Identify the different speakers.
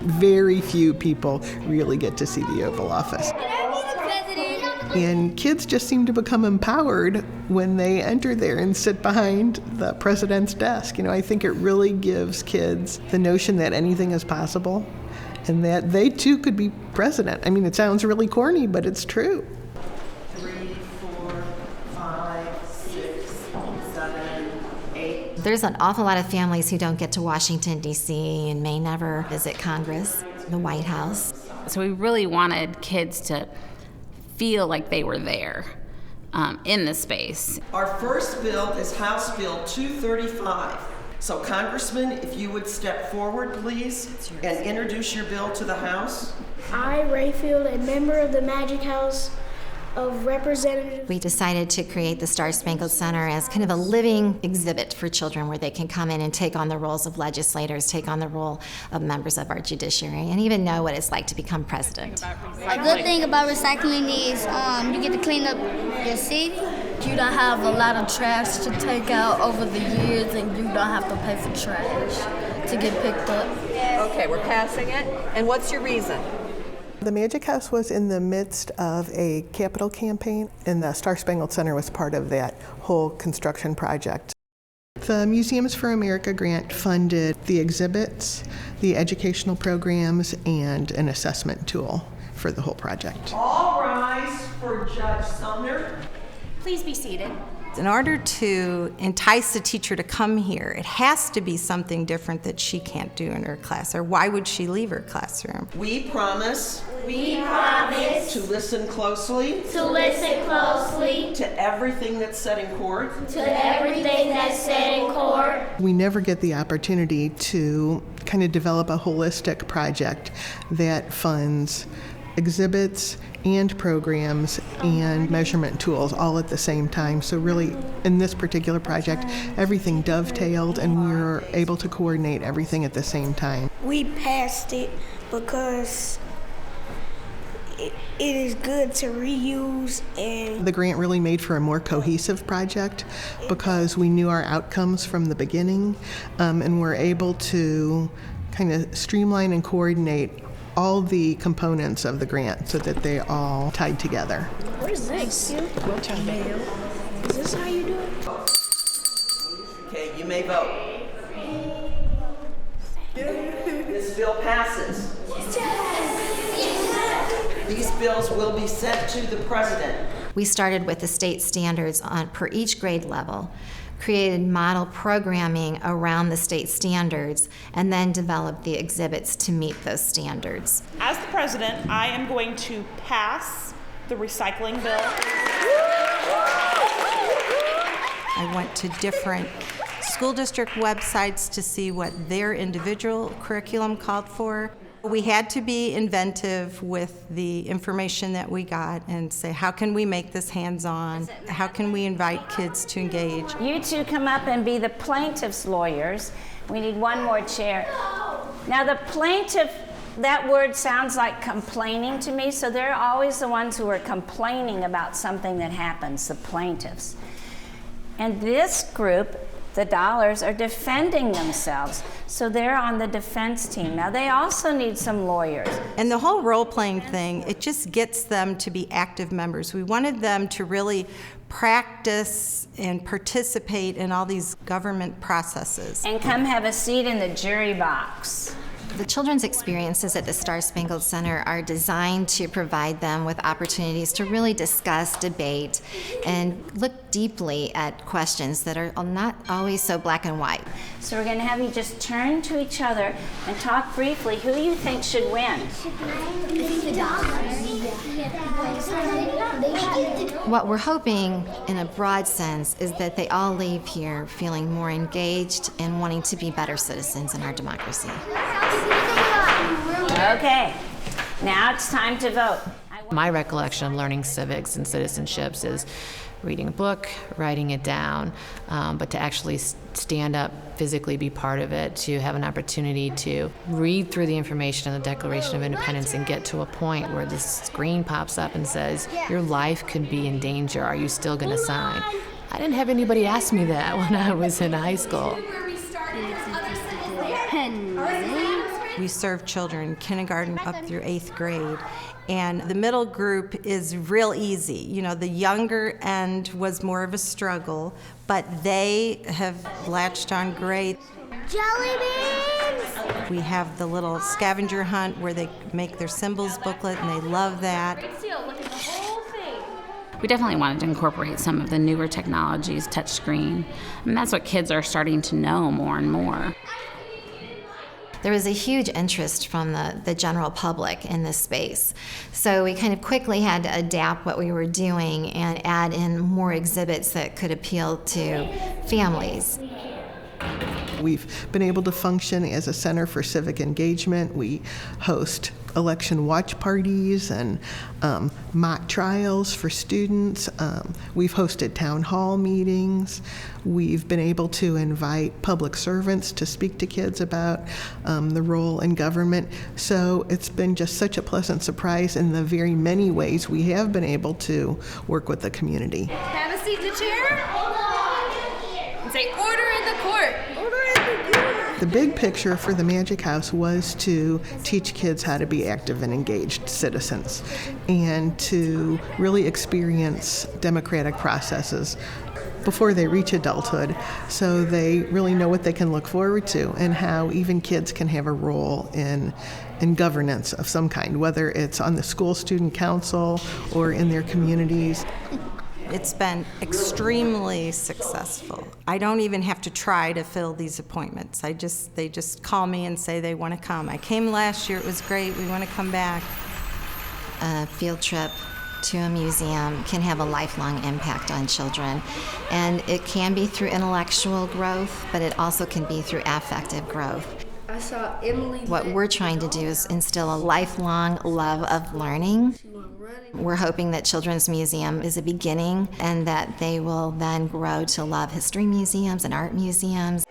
Speaker 1: Very few people really get to see the Oval Office. And kids just seem to become empowered when they enter there and sit behind the president's desk. I think it really gives kids the notion that anything is possible and that they too could be president. It sounds really corny, but it's true.
Speaker 2: 3, 4, 5, 6, 7, 8.
Speaker 3: There's an awful lot of families who don't get to Washington, D.C. and may never visit Congress, the White House.
Speaker 4: So we really wanted kids to feel like they were there in the space.
Speaker 2: Our first bill is House Bill 235. So Congressman, if you would step forward, please, and introduce your bill to the House.
Speaker 5: I, Rayfield, a member of the Magic House of Representatives.
Speaker 3: We decided to create the Star-Spangled Center as kind of a living exhibit for children where they can come in and take on the roles of legislators, take on the role of members of our judiciary, and even know what it's like to become president.
Speaker 6: A good thing about recycling is you get to clean up your city.
Speaker 7: You don't have a lot of trash to take out over the years, and you don't have to pay for trash to get picked up.
Speaker 8: Okay, we're passing it. And what's your reason?
Speaker 1: The Magic House was in the midst of a capital campaign, and the Star-Spangled Center was part of that whole construction project. The Museums for America grant funded the exhibits, the educational programs, and an assessment tool for the whole project.
Speaker 2: All rise for Judge Sumner.
Speaker 9: Please be seated.
Speaker 10: In order to entice a teacher to come here, it has to be something different that she can't do in her class, or why would she leave her classroom?
Speaker 2: We promise
Speaker 5: to
Speaker 2: listen closely to everything that's said in court.
Speaker 1: We never get the opportunity to kind of develop a holistic project that funds exhibits and programs and measurement tools all at the same time. So really, in this particular project, everything dovetailed and we were able to coordinate everything at the same time.
Speaker 5: We passed it because it is good to reuse, and
Speaker 1: the grant really made for a more cohesive project because we knew our outcomes from the beginning, and we're able to kind of streamline and coordinate all the components of the grant so that they all tied together.
Speaker 5: Where's this?
Speaker 1: We'll try that.
Speaker 5: Is this how you do it?
Speaker 2: Okay, you may vote. This bill passes. These bills will be sent to the president.
Speaker 3: We started with the state standards per each grade level, created model programming around the state standards, and then developed the exhibits to meet those standards.
Speaker 11: As the president, I am going to pass the recycling bill.
Speaker 10: I went to different school district websites to see what their individual curriculum called for. We had to be inventive with the information that we got and say, how can we make this hands-on? How can we invite kids to engage?
Speaker 12: You two come up and be the plaintiff's lawyers. We need one more chair. Now the plaintiff, that word sounds like complaining to me, so they're always the ones who are complaining about something that happens, the plaintiffs. And this group, the dollars, are defending themselves, so they're on the defense team. Now they also need some lawyers.
Speaker 10: And the whole role-playing thing, it just gets them to be active members. We wanted them to really practice and participate in all these government processes.
Speaker 12: And come have a seat in the jury box.
Speaker 3: The children's experiences at the Star-Spangled Center are designed to provide them with opportunities to really discuss, debate, and look deeply at questions that are not always so black and white.
Speaker 12: So we're going to have you just turn to each other and talk briefly who you think should win.
Speaker 3: What we're hoping, in a broad sense, is that they all leave here feeling more engaged and wanting to be better citizens in our democracy.
Speaker 12: Okay, now it's time to vote.
Speaker 13: My recollection of learning civics and citizenships is reading a book, writing it down, but to actually stand up, physically be part of it, to have an opportunity to read through the information in the Declaration of Independence and get to a point where the screen pops up and says, your life could be in danger, are you still going to sign? I didn't have anybody ask me that when I was in high school.
Speaker 10: We serve children kindergarten up through 8th grade. And the middle group is real easy. You know, the younger end was more of a struggle, but they have latched on great.
Speaker 5: Jelly beans!
Speaker 10: We have the little scavenger hunt where they make their symbols booklet, and they love that.
Speaker 5: Look at the whole thing.
Speaker 4: We definitely wanted to incorporate some of the newer technologies, touchscreen, and that's what kids are starting to know more and more.
Speaker 3: There was a huge interest from the general public in this space. So we kind of quickly had to adapt what we were doing and add in more exhibits that could appeal to families.
Speaker 1: We've been able to function as a center for civic engagement. We host election watch parties and mock trials for students. We've hosted town hall meetings. We've been able to invite public servants to speak to kids about the role in government. So it's been just such a pleasant surprise in the very many ways we have been able to work with the community.
Speaker 9: Have a seat in the chair. And say, order in the court. Order in the court.
Speaker 1: The big picture for the Magic House was to teach kids how to be active and engaged citizens and to really experience democratic processes before they reach adulthood, so they really know what they can look forward to and how even kids can have a role in governance of some kind, whether it's on the school student council or in their communities.
Speaker 10: It's been extremely successful. I don't even have to try to fill these appointments. They just call me and say they want to come. I came last year, it was great, we want to come back.
Speaker 3: A field trip to a museum can have a lifelong impact on children. And it can be through intellectual growth, but it also can be through affective growth.
Speaker 9: I saw Emily.
Speaker 3: What we're trying to do is instill a lifelong love of learning. We're hoping that Children's Museum is a beginning and that they will then grow to love history museums and art museums.